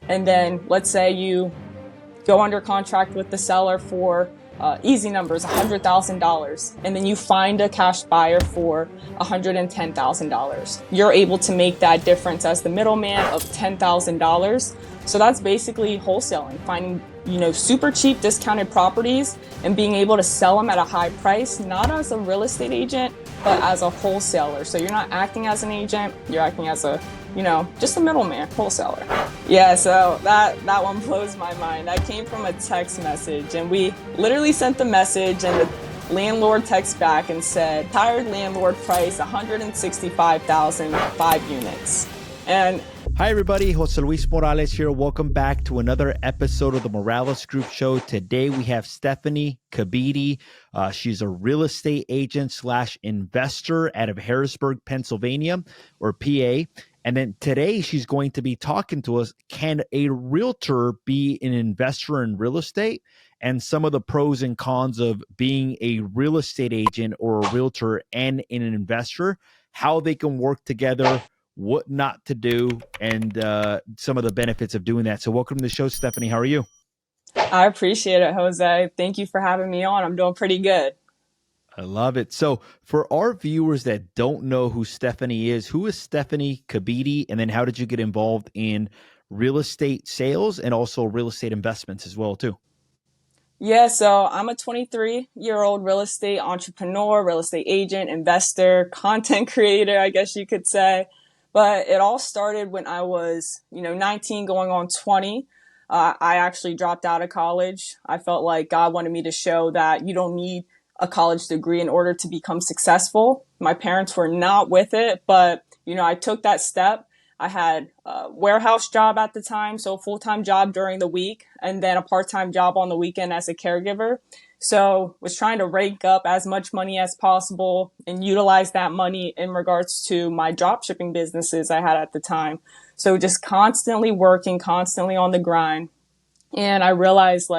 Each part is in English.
And then let's say you go under contract with the seller for easy numbers, $100,000, and then you find a cash buyer for $110,000. You're able to make that difference as the middleman of $10,000. So that's basically wholesaling, finding super cheap discounted properties and being able to sell them at a high price, not as a real estate agent, but as a wholesaler. So you're not acting as an agent, you're acting as a just a middleman, wholesaler. Yeah, so that one blows my mind. That came from a text message, and we literally sent the message, and the landlord texts back and said, "Tired landlord price, 165,000, 5 units." And hi, everybody. Jose Luis Morales here. Welcome back to another episode of the Morales Group Show. Today, we have Stefanie Kebede. She's a real estate agent slash investor out of Harrisburg, Pennsylvania, or PA. And then today, she's going to be talking to us. Can a realtor be an investor in real estate? And some of the pros and cons of being a real estate agent or a realtor and an investor, how they can work together, what not to do, and some of the benefits of doing that. So welcome to the show, Stefanie. How are you? I appreciate it, Jose. Thank you for having me on. I'm doing pretty good. I love it. So for our viewers that don't know who Stefanie is, who is Stefanie Kebede? And then how did you get involved in real estate sales and also real estate investments as well, too? Yeah, so I'm a 23-year-old real estate entrepreneur, real estate agent, investor, content creator, I guess you could say. But it all started when I was, 19 going on 20. I actually dropped out of college. I felt like God wanted me to show that you don't need a college degree in order to become successful. My parents were not with it, but, I took that step. I had a warehouse job at the time, so a full-time job during the week, and then a part-time job on the weekend as a caregiver. So was trying to rake up as much money as possible and utilize that money in regards to my drop shipping businesses I had at the time. So just constantly working, constantly on the grind. And I realized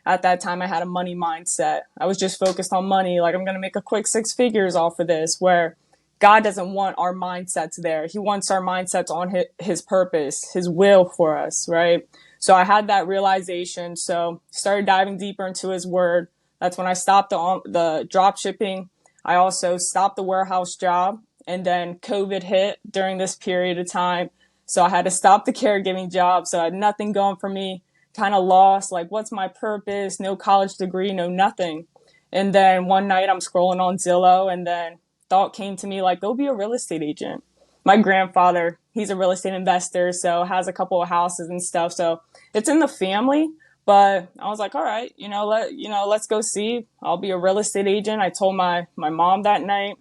at that time I had a money mindset. I was just focused on money. Like, I'm going to make a quick 6 figures off of this, where God doesn't want our mindsets there. He wants our mindsets on his purpose, his will for us, right? So I had that realization. So started diving deeper into his word. That's when I stopped the drop shipping. I also stopped the warehouse job, and then COVID hit during this period of time. So I had to stop the caregiving job. So I had nothing going for me, kind of lost, like, what's my purpose? No college degree, no nothing. And then one night I'm scrolling on Zillow, and then thought came to me, like, go be a real estate agent. My grandfather, he's a real estate investor, so has a couple of houses and stuff. So it's in the family. But I was like, all right, let's go see. I'll be a real estate agent. I told my mom that night.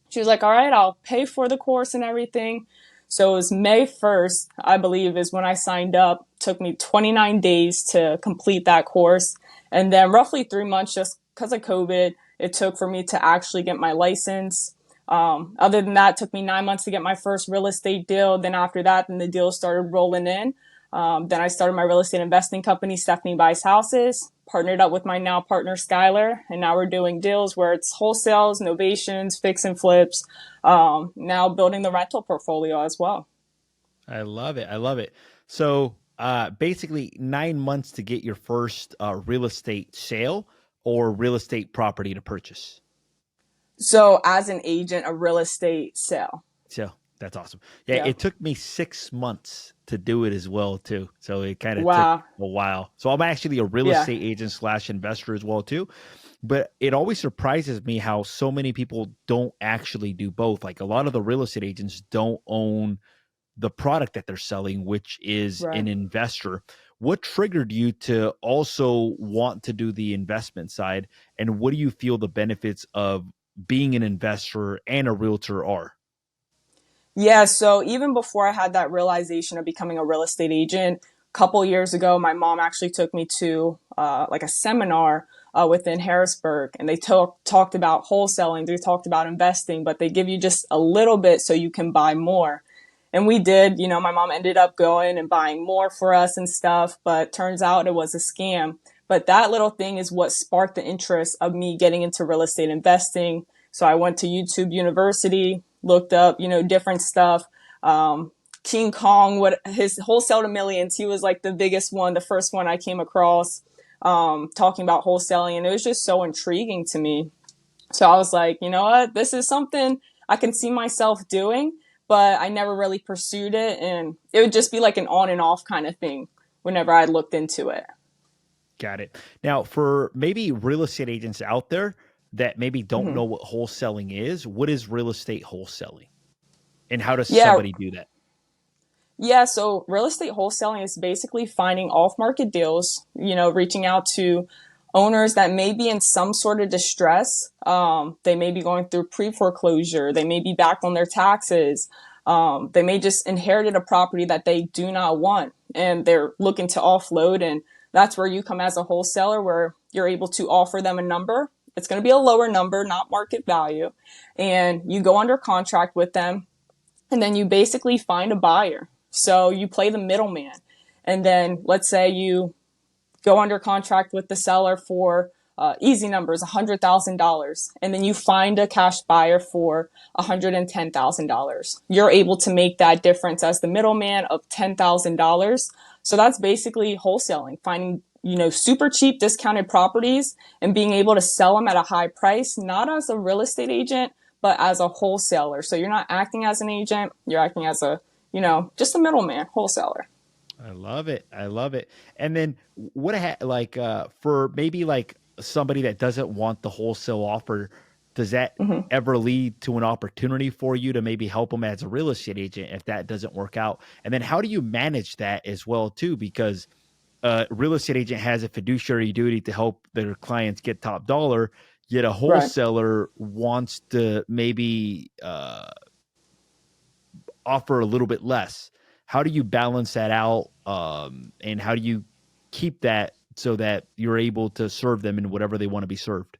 She was like, all right, I'll pay for the course and everything. So it was May 1st, I believe, is when I signed up. It took me 29 days to complete that course. And then roughly 3 months, just because of COVID, it took for me to actually get my license. Other than that, it took me 9 months to get my first real estate deal. Then after that, then the deals started rolling in. Then I started my real estate investing company, Stefanie Buys Houses, partnered up with my now partner, Skylar. And now we're doing deals where it's wholesales, novations, fix and flips, now building the rental portfolio as well. I love it. I love it. So basically 9 months to get your first real estate sale or real estate property to purchase. So as an agent, a real estate sale. So that's awesome. Yeah, it took me 6 months to do it as well, too. So it kind of took a while. So I'm actually a real estate agent slash investor as well, too. But it always surprises me how so many people don't actually do both. Like, a lot of the real estate agents don't own the product that they're selling, which is an investor. What triggered you to also want to do the investment side? And what do you feel the benefits of being an investor and a realtor are? Yeah, so even before I had that realization of becoming a real estate agent, a couple years ago, my mom actually took me to a seminar within Harrisburg, and they talked about wholesaling, they talked about investing, but they give you just a little bit so you can buy more. And we did, my mom ended up going and buying more for us and stuff, but turns out it was a scam. But that little thing is what sparked the interest of me getting into real estate investing. So I went to YouTube University, looked up, different stuff. King Kong, what his wholesale to millions, he was like the biggest one, the first one I came across, talking about wholesaling. And it was just so intriguing to me. So I was like, you know what, this is something I can see myself doing, but I never really pursued it. And it would just be like an on and off kind of thing whenever I looked into it. Got it. Now, for maybe real estate agents out there that maybe don't Mm-hmm. know what wholesaling is, what is real estate wholesaling? And how does Yeah, somebody do that? Yeah, so real estate wholesaling is basically finding off market deals, reaching out to owners that may be in some sort of distress. They may be going through pre foreclosure, they may be back on their taxes. They may just inherited a property that they do not want and they're looking to offload. And that's where you come as a wholesaler, where you're able to offer them a number. It's going to be a lower number, not market value. And you go under contract with them, and then you basically find a buyer. So you play the middleman. And then let's say you go under contract with the seller for easy numbers, $100,000. And then you find a cash buyer for $110,000. You're able to make that difference as the middleman of $10,000. So that's basically wholesaling, finding, super cheap discounted properties and being able to sell them at a high price, not as a real estate agent, but as a wholesaler. So you're not acting as an agent, you're acting as just a middleman, wholesaler. I love it. I love it. And then for maybe like somebody that doesn't want the wholesale offer, does that Mm-hmm. ever lead to an opportunity for you to maybe help them as a real estate agent if that doesn't work out? And then how do you manage that as well too? Because a real estate agent has a fiduciary duty to help their clients get top dollar, yet a Right. wholesaler wants to maybe offer a little bit less. How do you balance that out? And how do you keep that so that you're able to serve them in whatever they want to be served?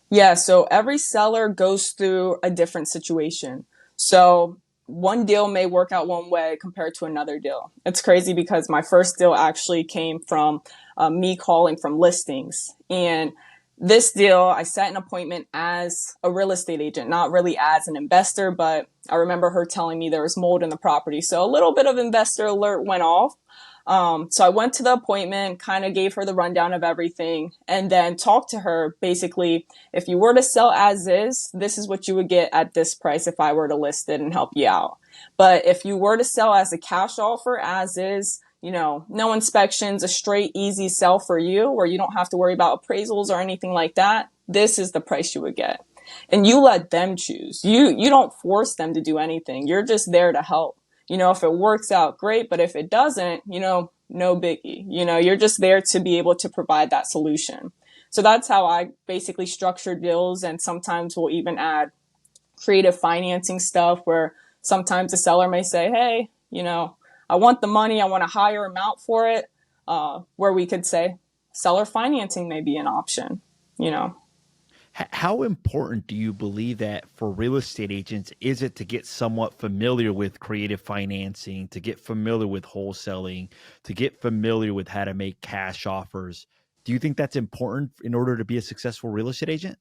Yeah, so every seller goes through a different situation. So one deal may work out one way compared to another deal. It's crazy because my first deal actually came from me calling from listings. And this deal, I set an appointment as a real estate agent, not really as an investor, but I remember her telling me there was mold in the property. So a little bit of investor alert went off. So I went to the appointment, kind of gave her the rundown of everything, and then talked to her. Basically, if you were to sell as is, this is what you would get at this price if I were to list it and help you out. But if you were to sell as a cash offer as is, no inspections, a straight, easy sell for you where you don't have to worry about appraisals or anything like that, this is the price you would get. And you let them choose. You don't force them to do anything. You're just there to help. If it works out, great. But if it doesn't, no biggie. You're just there to be able to provide that solution. So that's how I basically structure deals. And sometimes we'll even add creative financing stuff where sometimes the seller may say, hey, I want the money, I want a higher amount for it. Where we could say seller financing may be an option, you know. How important do you believe that for real estate agents is it to get somewhat familiar with creative financing, to get familiar with wholesaling, to get familiar with how to make cash offers? Do you think that's important in order to be a successful real estate agent?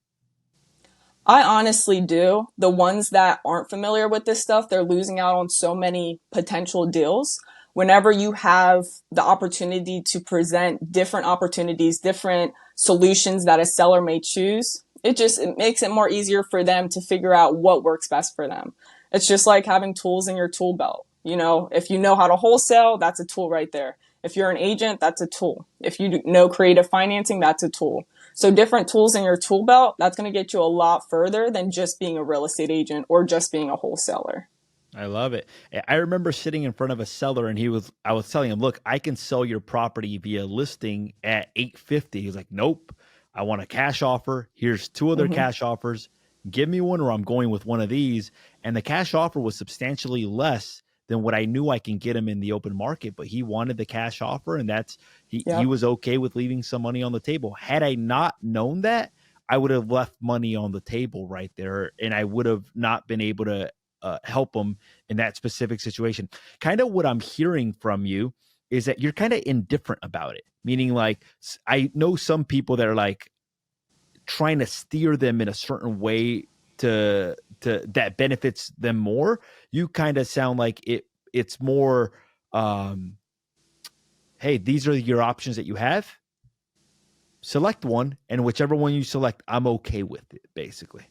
I honestly do. The ones that aren't familiar with this stuff, they're losing out on so many potential deals. Whenever you have the opportunity to present different opportunities, different solutions that a seller may choose, it makes it more easier for them to figure out what works best for them. It's just like having tools in your tool belt. If you know how to wholesale, that's a tool right there. If you're an agent, that's a tool. If you know creative financing, that's a tool. So different tools in your tool belt, that's going to get you a lot further than just being a real estate agent or just being a wholesaler. I love it. I remember sitting in front of a seller and I was telling him, look, I can sell your property via listing at 850. He's like, nope, I want a cash offer. Here's two other Mm-hmm. cash offers. Give me one or I'm going with one of these. And the cash offer was substantially less than what I knew I can get him in the open market, but he wanted the cash offer and he Yep. was okay with leaving some money on the table. Had I not known that, I would have left money on the table right there and I would have not been able to help them in that specific situation. Kind of what I'm hearing from you is that you're kind of indifferent about it, meaning like I know some people that are like trying to steer them in a certain way to that benefits them more. You kind of sound like it's more, um, hey, these are your options that you have. Select one, and whichever one you select, I'm okay with it, basically.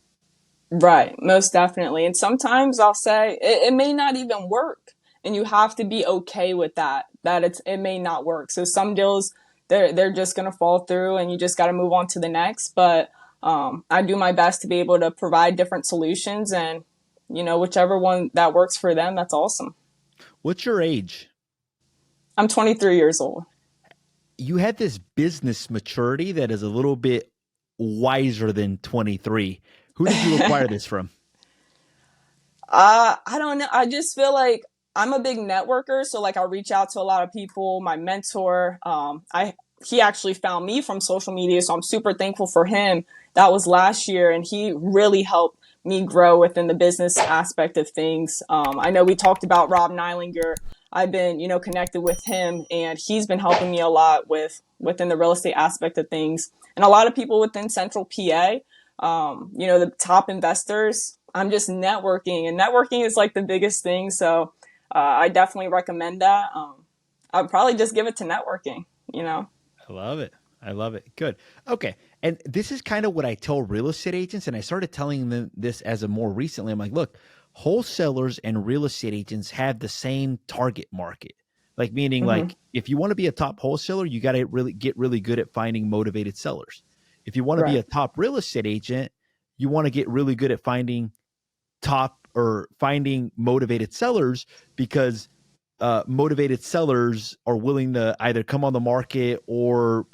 Right, most definitely. And sometimes I'll say it may not even work, and you have to be okay with that. That it may not work. So some deals they're just gonna fall through, and you just got to move on to the next. But I do my best to be able to provide different solutions, and whichever one that works for them, that's awesome. What's your age? I'm 23 years old. You have this business maturity that is a little bit wiser than 23. Who did you acquire this from? I don't know. I just feel like I'm a big networker, so like I reach out to a lot of people. My mentor, I he actually found me from social media, so I'm super thankful for him. That was last year, and he really helped me grow within the business aspect of things. I know we talked about Rob Neilinger. I've been, connected with him, and he's been helping me a lot within the real estate aspect of things, and a lot of people within Central PA. The top investors. I'm just networking, and networking is like the biggest thing. So I definitely recommend that. I'd probably just give it to networking. I love it. I love it. Good. Okay. And this is kind of what I tell real estate agents. And I started telling them this as a more recently. I'm like, look, wholesalers and real estate agents have the same target market. Like, meaning, Hmm. like, if you want to be a top wholesaler, you got to really get really good at finding motivated sellers. If you want to be Right. a top real estate agent, you want to get really good at finding motivated sellers, because motivated sellers are willing to either come on the market, or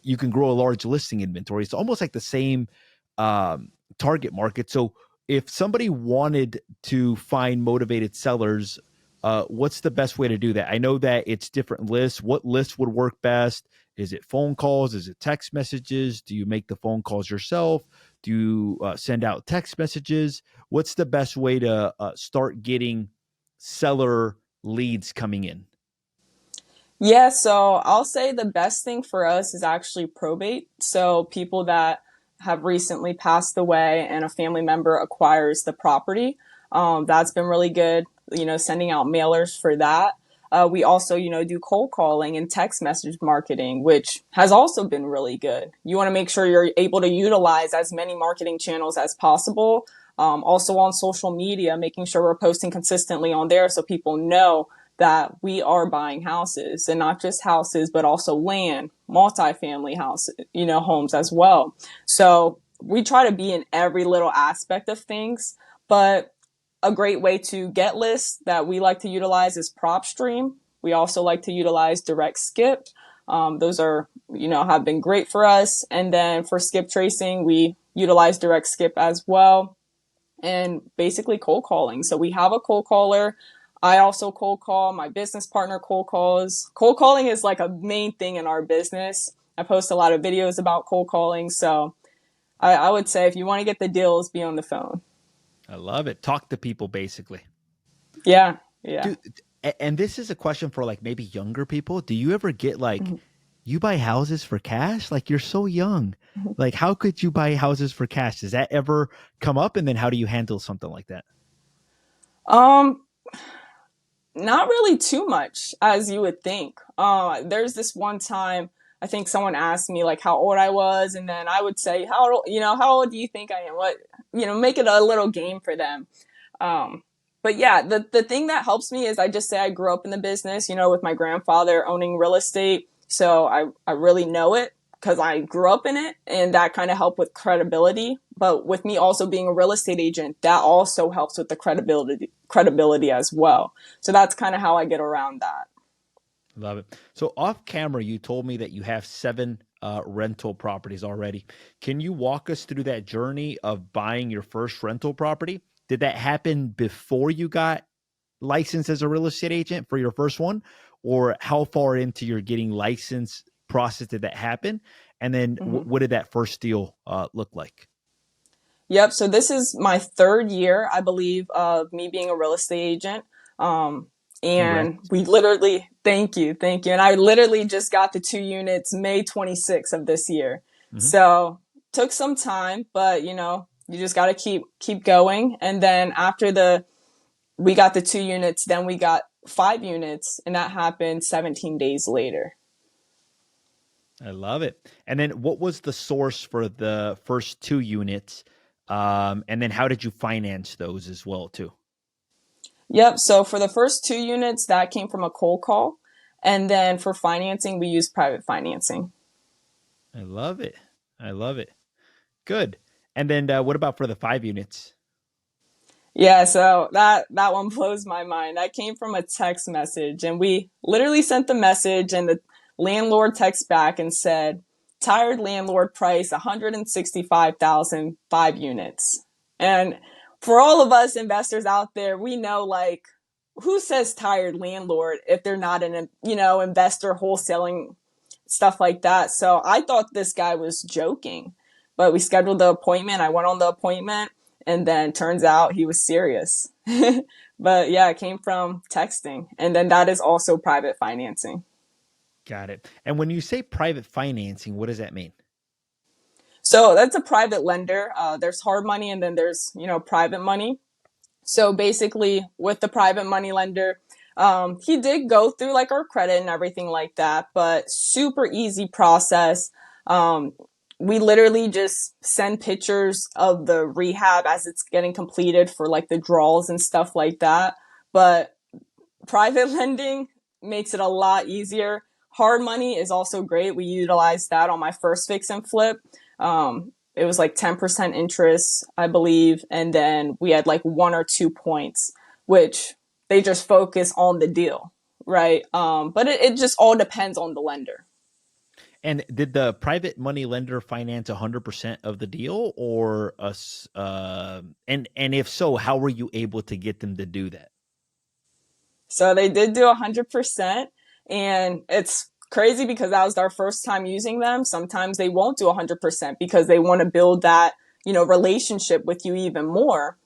you can grow a large listing inventory. It's almost like the same target market. So if somebody wanted to find motivated sellers, what's the best way to do that? I know that it's different lists. What list would work best? Is it phone calls? Is it text messages? Do you make the phone calls yourself? Do you send out text messages? What's the best way to start getting seller leads coming in? Yeah, so I'll say the best thing for us is actually probate. So people that have recently passed away and a family member acquires the property. That's been really good, sending out mailers for that. We also, do cold calling and text message marketing, which has also been really good. You want to make sure you're able to utilize as many marketing channels as possible. Also on social media, making sure we're posting consistently on there so people know that we are buying houses, and not just houses, but also land, multifamily houses, homes as well. So we try to be in every little aspect of things, but a great way to get lists that we like to utilize is PropStream. We also like to utilize Direct Skip. Those are, have been great for us. And then for skip tracing, we utilize Direct Skip as well, and basically cold calling. So we have a cold caller. I also cold call. My business partner cold calls. Cold calling is like a main thing in our business. I post a lot of videos about cold calling. So I would say if you want to get the deals, be on the phone. I love it. Talk to people, basically. Yeah. Yeah. Dude, and this is a question for like maybe younger people. Do you ever get like, Mhm. you buy houses for cash? Like, you're so young. Like, how could you buy houses for cash? Does that ever come up? And then how do you handle something like that? Um, Not really too much as you would think. There's this one time I think someone asked me like how old I was, and then I would say how old do you think I am? What make it a little game for them. Um, but yeah, the thing that helps me is I just say I grew up in the business, with my grandfather owning real estate. So I really know it because I grew up in it, and that kind of helped with credibility. But with me also being a real estate agent, that also helps with the credibility as well. So that's kind of how I get around that. Love it. So off camera, you told me that you have seven rental properties already. Can you walk us through that journey of buying your first rental property? Did that happen before you got licensed as a real estate agent for your first one? Or how far into your getting licensed process did that happen? And then Mhm. what did that first deal look like? Yep. So this is my third year, I believe, of me being a real estate agent. Um, and Congrats. we literally, thank you. And I literally just got the 2 units May 26th of this year. Hmm. So took some time, but you just got to keep going. And then after we got the 2 units, then we got 5 units, and that happened 17 days later. I love it. And then what was the source for the first 2 units? And then how did you finance those as well too? Yep. So for the first 2 units, that came from a cold call. And then for financing, we used private financing. I love it. I love it. Good. And then what about for the 5 units? Yeah, so that one blows my mind. That came from a text message, and we literally sent the message, and the landlord texts back and said, "Tired landlord price 165,000, 5 units." And for all of us investors out there, we know, like, who says tired landlord if they're not an, investor wholesaling, stuff like that. So I thought this guy was joking, but we scheduled the appointment. I went on the appointment, and then turns out he was serious. But yeah, it came from texting. And then that is also private financing. Got it. And when you say private financing, what does that mean? So that's a private lender. There's hard money, and then there's, private money. So basically, with the private money lender, he did go through like our credit and everything like that, but super easy process. Um, we literally just send pictures of the rehab as it's getting completed for like the draws and stuff like that. But private lending makes it a lot easier. Hard money is also great. We utilized that on my first fix and flip. It was like 10% interest, I believe. And then we had like 1 or 2 points, which they just focus on the deal, right? But it just all depends on the lender. And did the private money lender finance 100% of the deal, or and if so, how were you able to get them to do that? So they did do 100%. And it's crazy because that was our first time using them. Sometimes they won't do 100% because they want to build that, relationship with you even more.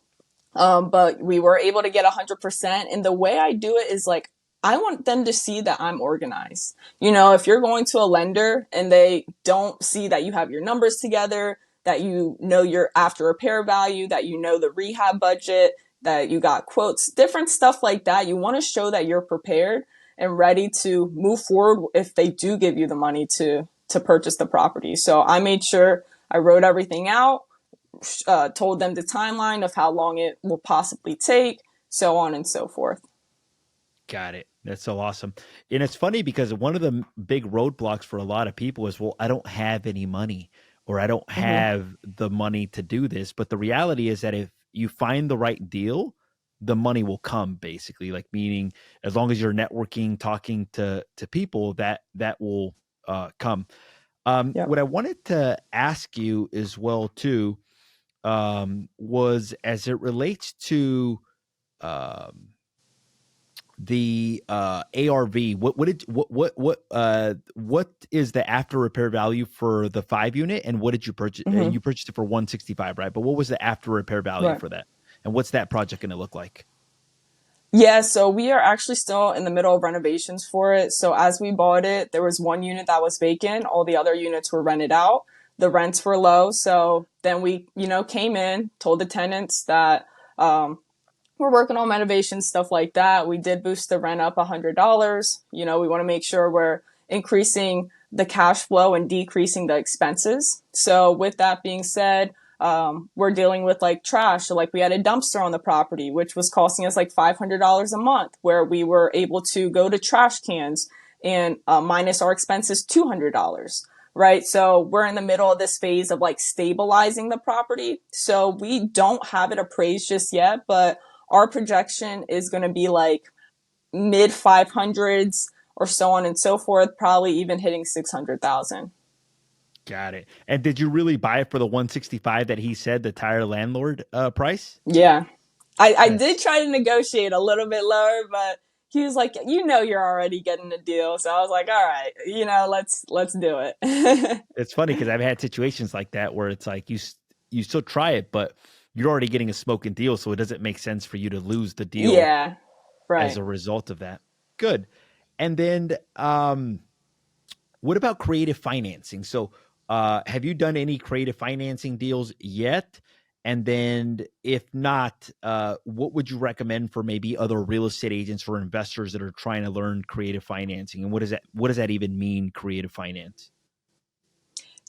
But we were able to get 100%. And the way I do it is like, I want them to see that I'm organized. If you're going to a lender and they don't see that you have your numbers together, that you know your after repair value, that you know the rehab budget, that you got quotes, different stuff like that, you want to show that you're prepared and ready to move forward if they do give you the money to purchase the property. So I made sure I wrote everything out, told them the timeline of how long it will possibly take, so on and so forth. Got it. That's so awesome. And it's funny because one of the big roadblocks for a lot of people is, well, I don't have any money, or I don't Mm-hmm. have the money to do this. But the reality is that if you find the right deal, the money will come, basically. Like, meaning, as long as you're networking, talking to people, that will come. Yep. What I wanted to ask you as well too, was as it relates to um, the ARV. What is the after repair value for the 5 unit, and what did you purchase? Mm-hmm. You purchased it for 165, right? But what was the after repair value Right. for that, and what's that project going to look like? Yeah, so we are actually still in the middle of renovations for it. So as we bought it, there was 1 unit that was vacant. All the other units were rented out. The rents were low. So then we, came in, told the tenants that we're working on renovations, stuff like that. We did boost the rent up $100. We want to make sure we're increasing the cash flow and decreasing the expenses. So with that being said, we're dealing with like trash. So like we had a dumpster on the property, which was costing us like $500 a month, where we were able to go to trash cans and minus our expenses $200. Right. So we're in the middle of this phase of like stabilizing the property. So we don't have it appraised just yet, but our projection is going to be like mid 500s or so on and so forth, probably even hitting 600,000. Got it. And did you really buy it for the 165 that he said, the tire landlord price? Yeah. I did That's try to negotiate a little bit lower, but he was like, you're already getting a deal. So I was like, all right, let's do it. it's funny because I've had situations like that where it's like you still try it, but you're already getting a smoking deal, so it doesn't make sense for you to lose the deal Yeah. as Right. a result of that. Good. And then what about creative financing? So have you done any creative financing deals yet? And then if not, what would you recommend for maybe other real estate agents or investors that are trying to learn creative financing? And what does that even mean, creative finance?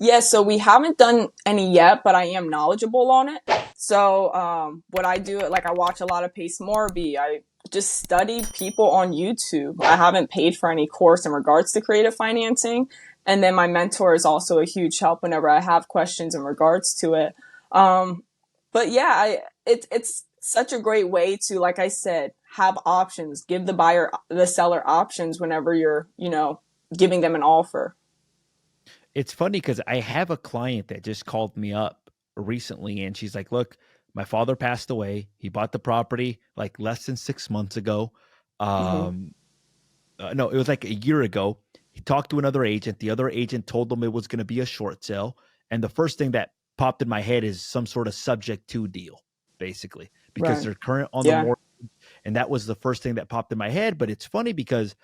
Yeah, so we haven't done any yet, but I am knowledgeable on it. So what I do, like I watch a lot of Pace Morby. I just study people on YouTube. I haven't paid for any course in regards to creative financing. And then my mentor is also a huge help whenever I have questions in regards to it. Um, but yeah, it's such a great way to, like I said, have options, give the seller options whenever you're, giving them an offer. It's funny because I have a client that just called me up recently and she's like, look, my father passed away. He bought the property like less than 6 months ago. Hmm. Um, no, it was like a year ago. He talked to another agent. The other agent told him it was going to be a short sale. And the first thing that popped in my head is some sort of subject to deal, basically, because Right. they're current on the Yeah. mortgage. And that was the first thing that popped in my head. But it's funny because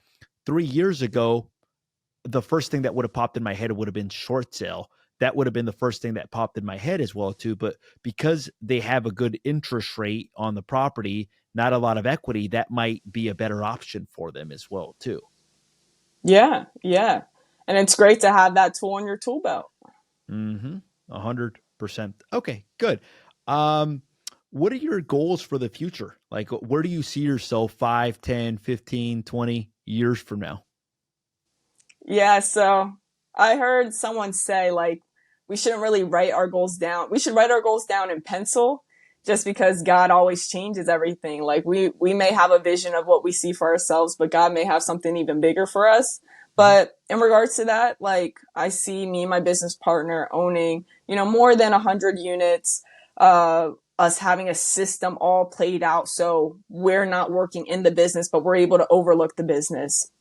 3 years ago, the first thing that would have popped in my head would have been short sale. That would have been the first thing that popped in my head as well too. But because they have a good interest rate on the property, not a lot of equity, that might be a better option for them as well too. Yeah, yeah. And it's great to have that tool in your tool belt. Mm-hmm. 100%. Okay, good. Um, what are your goals for the future? Like, where do you see yourself 5, 10, 15, 20 years from now? Yeah, so I heard someone say like we shouldn't really write our goals down. We should write our goals down in pencil just because God always changes everything. Like we may have a vision of what we see for ourselves, but God may have something even bigger for us. Mhm. But in regards to that, like I see me and my business partner owning, more than 100 units, us having a system all played out so we're not working in the business, but we're able to overlook the business.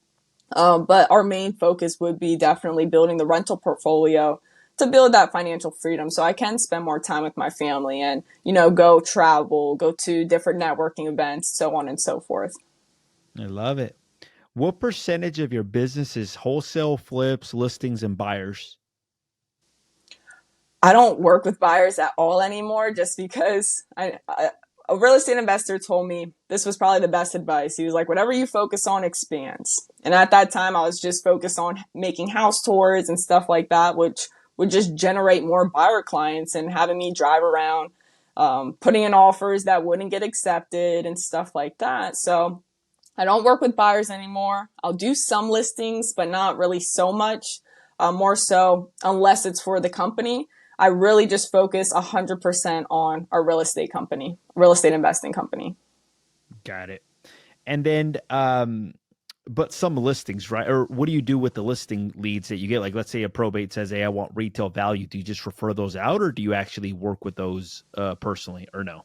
But our main focus would be definitely building the rental portfolio to build that financial freedom so I can spend more time with my family and, go travel, go to different networking events, so on and so forth. I love it. What percentage of your business is wholesale, flips, listings, and buyers? I don't work with buyers at all anymore just because a real estate investor told me this was probably the best advice. He was like, whatever you focus on expands. And at that time, I was just focused on making house tours and stuff like that, which would just generate more buyer clients and having me drive around, putting in offers that wouldn't get accepted and stuff like that. So I don't work with buyers anymore. I'll do some listings, but not really so much. More so, unless it's for the company. I really just focus 100% on our real estate company, real estate investing company. Got it. And then, but some listings, right? Or what do you do with the listing leads that you get? Like, let's say a probate says, "Hey, I want retail value." Do you just refer those out, or do you actually work with those personally, or no?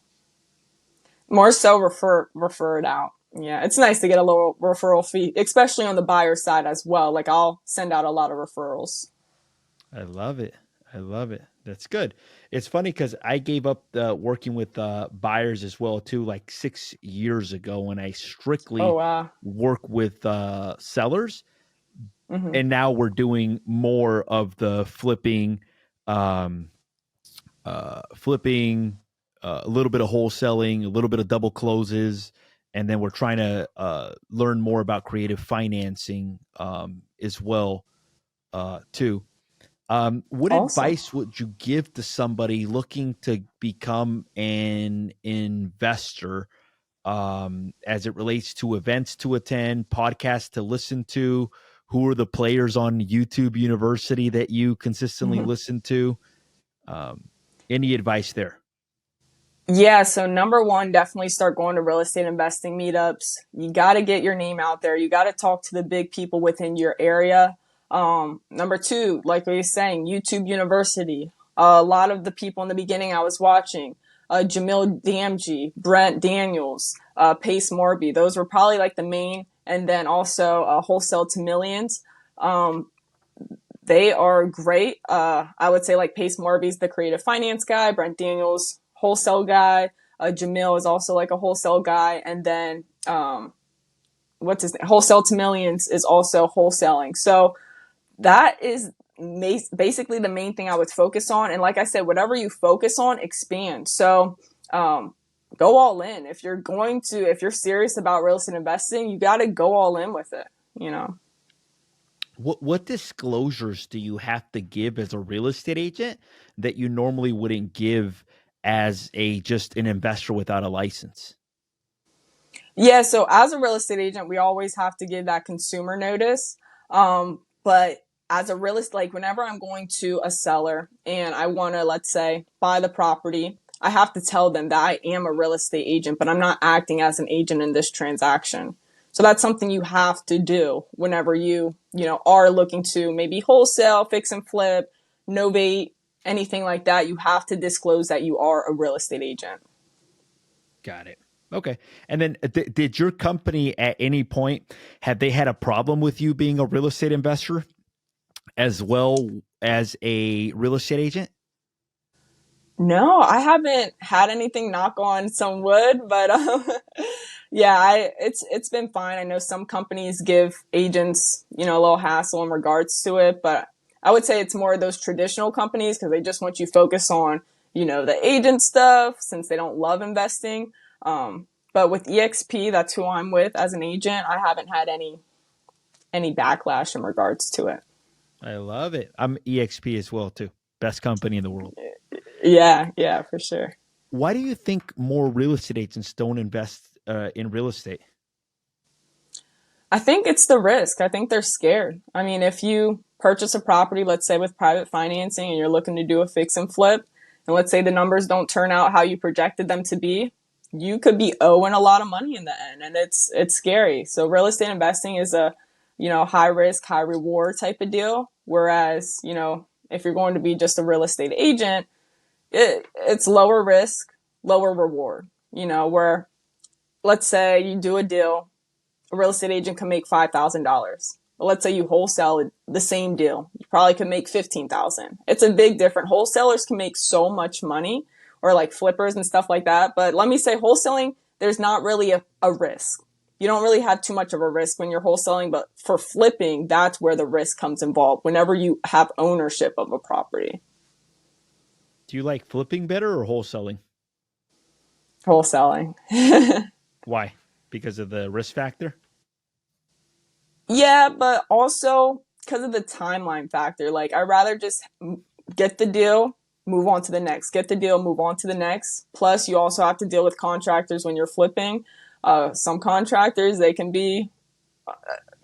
More so, refer it out. Yeah, it's nice to get a little referral fee, especially on the buyer side as well. Like I'll send out a lot of referrals. I love it. I love it. That's good. It's funny because I gave up working with buyers as well too, like 6 years ago, when I Oh strictly wow. work with sellers, Hmm. and now we're doing more of the flipping, um, flipping, a little bit of wholesaling, a little bit of double closes, and then we're trying to learn more about creative financing as well too. What Awesome. advice would you give to somebody looking to become an investor, as it relates to events to attend, podcasts to listen to? Who are the players on YouTube University that you consistently Mhm. listen to? Um, any advice there? Yeah, so number one, definitely start going to real estate investing meetups. You got to get your name out there. You got to talk to the big people within your area. Number two, like we were saying, YouTube University. A lot of the people in the beginning I was watching, Jamil Damji, Brent Daniels, Pace Morby, those were probably like the main. And then also Wholesale to Millions. Um, they are great. I would say like Pace Morby's the creative finance guy, Brent Daniels, wholesale guy. Jamil is also like a wholesale guy. And then, what's his name? Wholesale to Millions is also wholesaling. So that is basically the main thing I would focus on. And like I said, whatever you focus on, expand. So go all in. If you're serious about real estate investing, you got to go all in with it, you know. What disclosures do you have to give as a real estate agent that you normally wouldn't give as a just an investor without a license? Yeah, so as a real estate agent, we always have to give that consumer notice. But as a real estate, like whenever I'm going to a seller and I want to, let's say, buy the property, I have to tell them that I am a real estate agent, but I'm not acting as an agent in this transaction. So that's something you have to do whenever are looking to maybe wholesale, fix and flip, novate, anything like that. You have to disclose that you are a real estate agent. Got it. Okay. And then did your company at any point have they had a problem with you being a real estate investor as well as a real estate agent? No, I haven't had anything, knock on some wood, but yeah, it's been fine. I know some companies give agents, a little hassle in regards to it, but I would say it's more of those traditional companies because they just want you focus on, the agent stuff since they don't love investing. But with EXP, that's who I'm with as an agent. I haven't had any backlash in regards to it. I love it. I'm EXP as well too. Best company in the world. Yeah, yeah, for sure. Why do you think more real estate agents don't invest in real estate? I think it's the risk. I think they're scared. I mean, if you purchase a property, let's say with private financing and you're looking to do a fix and flip, and let's say the numbers don't turn out how you projected them to be, you could be owing a lot of money in the end, and it's scary. So real estate investing is a, high risk, high reward type of deal. Whereas, if you're going to be just a real estate agent, it's lower risk, lower reward. Where let's say you do a deal, a real estate agent can make $5,000. Let's say you wholesale the same deal, you probably could make 15,000. It's a big difference. Wholesalers can make so much money, or like flippers and stuff like that. But let me say, wholesaling, there's not really a risk. You don't really have too much of a risk when you're wholesaling, but for flipping, that's where the risk comes involved. Whenever you have ownership of a property, Do you like flipping better or wholesaling? wholesaling. Why? Because of the risk factor? Yeah, but also because of the timeline factor. Like, I'd rather just get the deal, move on to the next, get the deal, move on to the next. Plus, you also have to deal with contractors when you're flipping. Some contractors, they can be,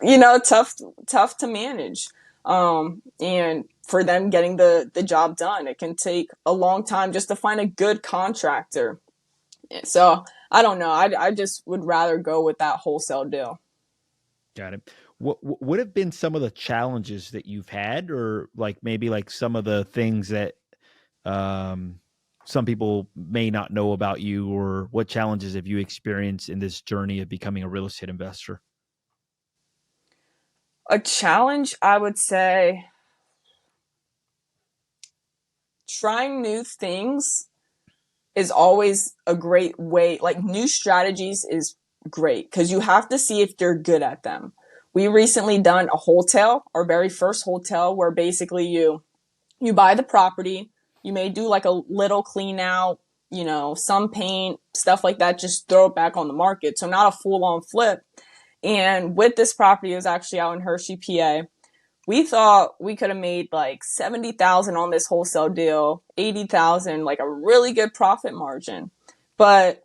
tough to manage. And for them getting the job done, it can take a long time just to find a good contractor. So I don't know. I just would rather go with that wholesale deal. Got it. What have been some of the challenges that you've had, or like maybe like some of the things that um, some people may not know about you, or what challenges have you experienced in this journey of becoming a real estate investor? A challenge, I would say, trying new things is always a great way. Like, new strategies is great because you have to see if you're good at them. We recently done a hotel, our very first hotel, where basically you buy the property, you may do like a little clean out, some paint, stuff like that, just throw it back on the market. So not a full on flip. And with this property, it was actually out in Hershey, PA. We thought we could have made like 70,000 on this wholesale deal, 80,000, like a really good profit margin. But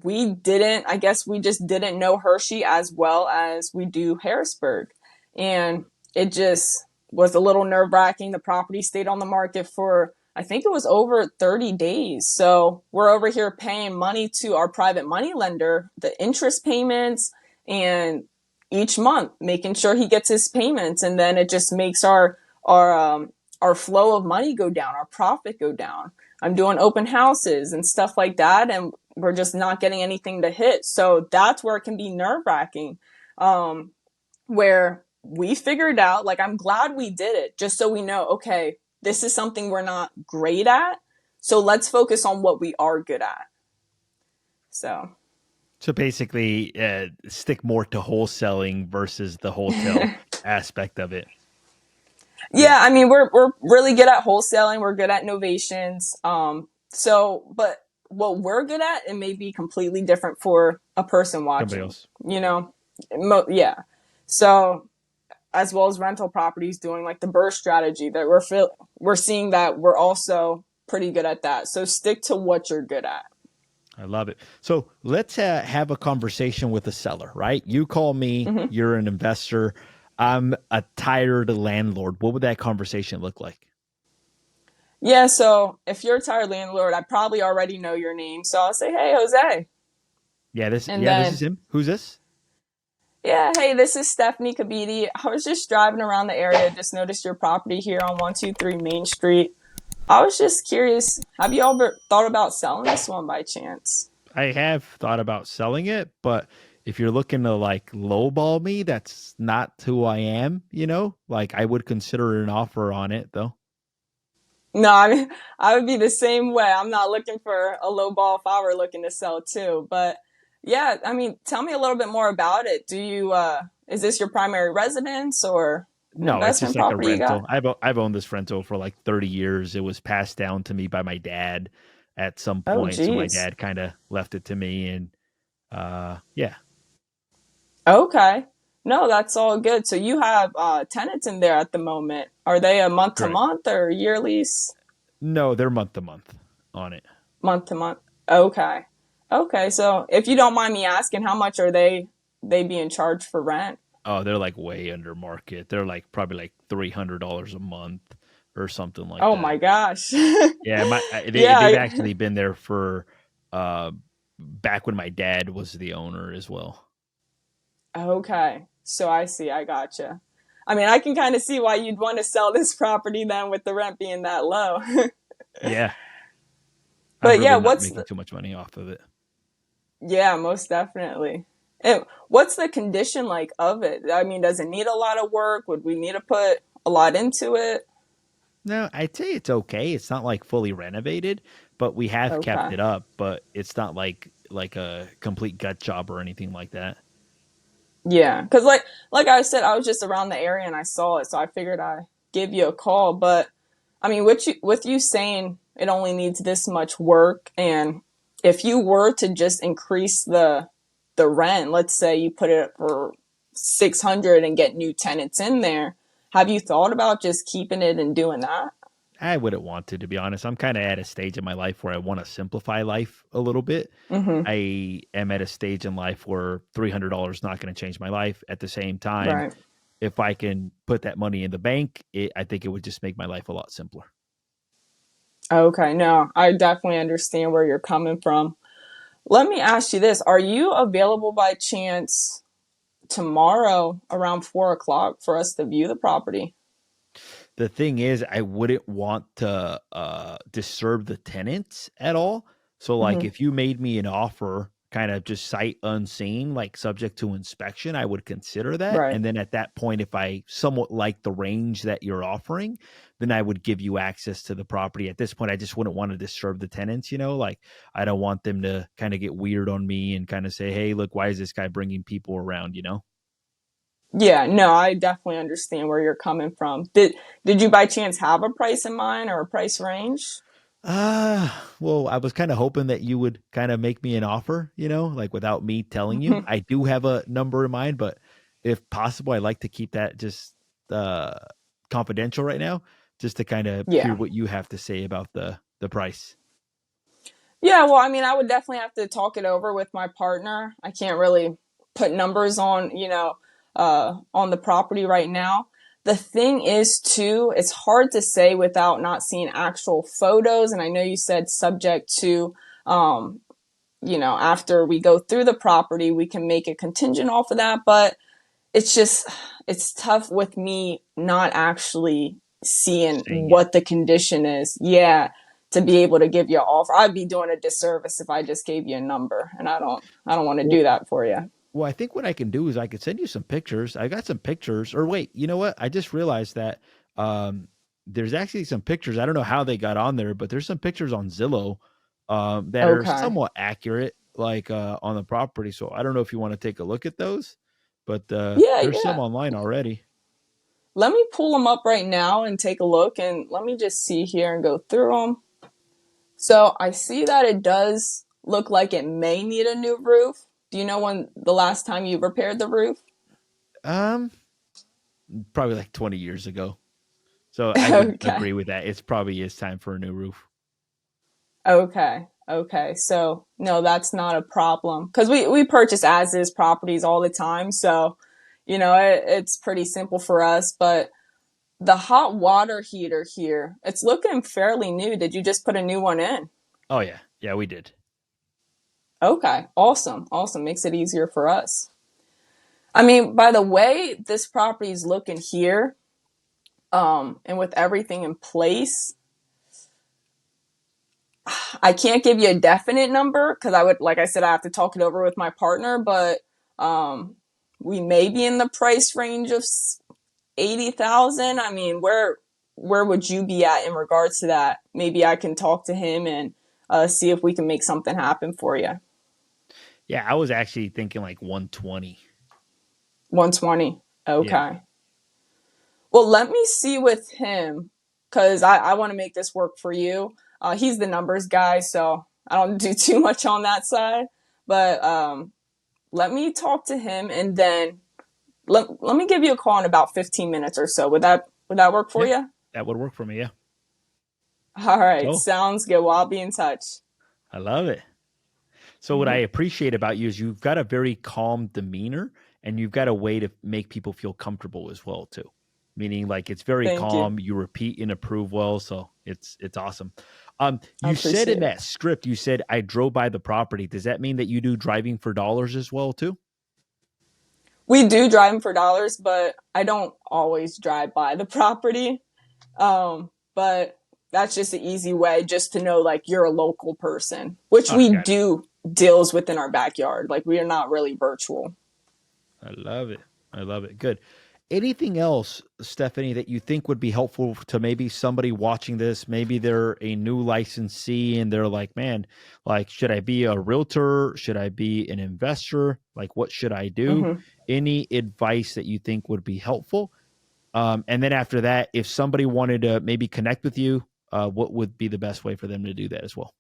we didn't, I guess we just didn't know Hershey as well as we do Harrisburg. And it just was a little nerve wracking. The property stayed on the market for, I think it was over 30 days. So we're over here paying money to our private money lender, the interest payments, and each month making sure he gets his payments. And then it just makes our flow of money go down, our profit go down. I'm doing open houses and stuff like that, and we're just not getting anything to hit. So that's where it can be nerve wracking. Where we figured out, like, I'm glad we did it just so we know, okay, this is something we're not great at. So let's focus on what we are good at. So So basically, stick more to wholesaling versus the hotel aspect of it. Yeah, I mean we're really good at wholesaling. We're good at novations. But what we're good at, it may be completely different for a person Somebody watching. else. You know, yeah. So as well as rental properties doing like the burst strategy that we're seeing that we're also pretty good at that. So stick to what you're good at. I love it. So let's have a conversation with the seller, right? You call me, Mm-hmm. you're an investor. I'm a tired landlord. What would that conversation look like? Yeah, so if you're a tired landlord, I probably already know your name. So I'll say, hey, Jose. And This is then, him. Who's this? yeah, hey, this is Stefanie Kebede. I was just driving around the area, just noticed your property here on 123 Main Street. I was just curious, have you ever thought about selling this one by chance? I have thought about selling it, but if you're looking to like lowball me, that's not who I am, you know? Like I would consider an offer on it though. No, I mean, I would be the same way. I'm not looking for a low ball if I were looking to sell too. But yeah, I mean, tell me a little bit more about it. Is this your primary residence or an No, it's just investment like a property you got? rental. I've owned this rental for like 30 years. It was passed down to me by my dad at some Oh, point, so my geez. dad kind of left it to me, and yeah. Okay. No, that's all good. So you have tenants in there at the moment. Are they a month to Correct. month or year lease? No, they're month to month on it. Month to month. Okay. Okay. So if you don't mind me asking, how much are they being charged for rent? Oh, they're like way under market. They're like probably like $300 a month or something like Oh that. my gosh. Yeah, they've Yeah. actually been there for uh back when my dad was the owner as well. Okay. So I see. I gotcha. I mean, I can kind of see why you'd want to sell this property then with the rent being that low. Yeah, I'm But yeah, really not making too much money off of it. yeah, most definitely. And what's the condition like of it? I mean, does it need a lot of work? Would we need to put a lot into it? No, I'd say it's okay. It's not like fully renovated, but we have kept Okay. it up. But it's not like a complete gut job or anything like that. Yeah, because like I said, I was just around the area and I saw it, so I figured I give you a call. But I mean, with you saying it only needs this much work, and if you were to just increase the rent, let's say you put it for 600 and get new tenants in there, have you thought about just keeping it and doing that? I wouldn't want to be honest. I'm kind of at a stage in my life where I want to simplify life a little bit. Mm-hmm. I am at a stage in life where $300 is not going to change my life. At the same time, Right. if I can put that money in the bank, I think it would just make my life a lot simpler. Okay. No, I definitely understand where you're coming from. Let me ask you this: are you available by chance tomorrow around 4 o'clock for us to view the property? The thing is, I wouldn't want to disturb the tenants at all. So, like, Mm-hmm. if you made me an offer, kind of just sight unseen, like subject to inspection, I would consider that. Right. And then at that point, if I somewhat like the range that you're offering, then I would give you access to the property. At this point, I just wouldn't want to disturb the tenants. You know, like I don't want them to kind of get weird on me and kind of say, "Hey, look, why is this guy bringing people around?" You know. Yeah, no, I definitely understand where you're coming from. Did you by chance have a price in mind or a price range? Well, I was kind of hoping that you would kind of make me an offer, you know, like without me telling you. I do have a number in mind, but if possible, I'd like to keep that just uh confidential right now, just to kind of hear Yeah. what you have to say about the price. Yeah, well, I mean, I would definitely have to talk it over with my partner. I can't really put numbers on, on the property right now. The thing is, too, it's hard to say without not seeing actual photos. And I know you said subject to, after we go through the property, we can make a contingent off of that. But it's just, it's tough with me not actually seeing Saying it. what the condition is. Yeah, to be able to give you an offer. I'd be doing a disservice if I just gave you a number, and I don't want to Well, do that for you. Well, I think what I can do is I could send you some pictures. I got some pictures. Or wait, you know what? I just realized that um, there's actually some pictures. I don't know how they got on there, but there's some pictures on Zillow that are Okay. somewhat accurate, like on the property. So I don't know if you want to take a look at those, but Yeah, there's some yeah. online already. let me pull them up right now and take a look, and let me just see here and go through them. So I see that it does look like it may need a new roof. Do you know when the last time you repaired the roof? Um, Probably like 20 years ago. So I would Okay. agree with that. It's probably is time for a new roof. Okay. Okay. So no, that's not a problem because we purchase as is properties all the time. So, it's pretty simple for us. But the hot water heater here, it's looking fairly new. Did you just put a new one in? Oh yeah. Yeah, we did. Okay. Awesome. Awesome. Makes it easier for us. I mean, by the way this property is looking here, and with everything in place, I can't give you a definite number because like I said, I have to talk it over with my partner, but um, we may be in the price range of 80,000. I mean, where would you be at in regards to that? Maybe I can talk to him and see if we can make something happen for you. Yeah, I was actually thinking like 120. 120. Yeah. Okay. Well, let me see with him because I want to make this work for you. He's the numbers guy, so I don't do too much on that side. But let me talk to him, and then let me give you a call in about 15 minutes or so. Would that work for Yeah. you? That would work for me. Yeah. All right, Cool. sounds good. Well, I'll be in touch. I love it. So what I Hmm. appreciate about you is you've got a very calm demeanor and you've got a way to make people feel comfortable as well too. Meaning like it's very Thank you. calm, you repeat and approve well, so it's awesome. I You said in appreciate it. that script, you said I drove by the property. Does that mean that you do driving for dollars as well too? We do drive him for dollars, but I don't always drive by the property. But that's just an easy way just to know like you're a local person, which Oh, we got it. do deals within our backyard. Like we are not really virtual. I love it. I love it. Good. Anything else, Stephanie, that you think would be helpful to maybe somebody watching this? Maybe they're a new licensee and they're like, man, like, should I be a realtor? Should I be an investor? Like, what should I do? Hmm. Any advice that you think would be helpful? And then after that, if somebody wanted to maybe connect with you, what would be the best way for them to do that as well?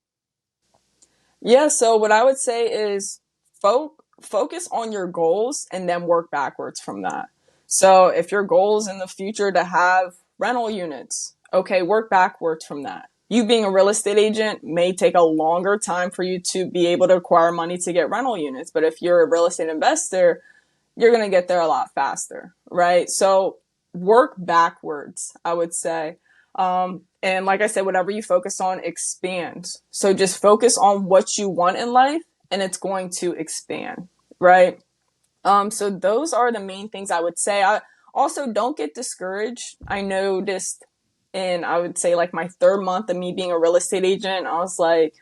Yeah, so what I would say is focus on your goals and then work backwards from that. So if your goal is in the future to have rental units, okay, work backwards from that. You being a real estate agent may take a longer time for you to be able to acquire money to get rental units. But if you're a real estate investor, you're going to get there a lot faster, right? So work backwards, I would say. And like I said, whatever you focus on expands. So just focus on what you want in life and it's going to expand, right? So those are the main things I would say. I also don't get discouraged. I noticed in, I would say like my third month of me being a real estate agent, I was like,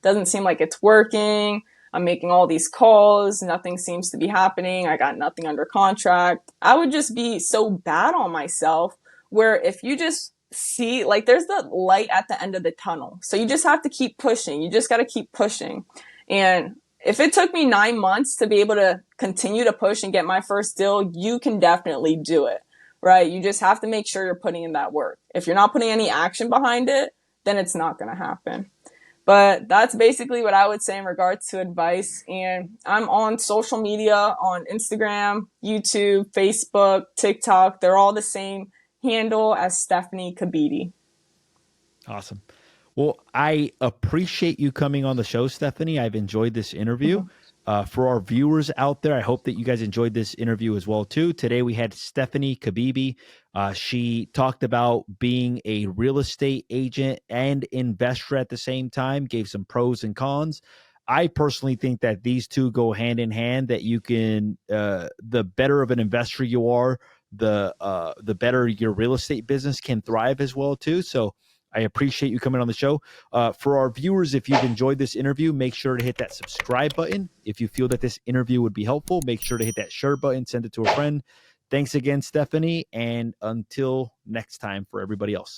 doesn't seem like it's working. I'm making all these calls. Nothing seems to be happening. I got nothing under contract. I would just be so bad on myself where if you just see, like, there's the light at the end of the tunnel. So you just have to keep pushing. You just got to keep pushing. And if it took me 9 months to be able to continue to push and get my first deal, you can definitely do it, right? You just have to make sure you're putting in that work. If you're not putting any action behind it, then it's not going to happen. But that's basically what I would say in regards to advice. And I'm on social media on Instagram, YouTube, Facebook, TikTok. They're all the same handle as Stefanie Kebede. Awesome. Well, I appreciate you coming on the show, Stephanie. I've enjoyed this interview. Mm-hmm. For our viewers out there, I hope that you guys enjoyed this interview as well too. Today we had Stefanie Kebede. She talked about being a real estate agent and investor at the same time, gave some pros and cons. I personally think that these two go hand in hand. That you can, the better of an investor you are, the better your real estate business can thrive as well too. So I appreciate you coming on the show. For our viewers, if you've enjoyed this interview, make sure to hit that subscribe button. If you feel that this interview would be helpful, make sure to hit that share button, send it to a friend. Thanks again, Stefanie. And until next time for everybody else.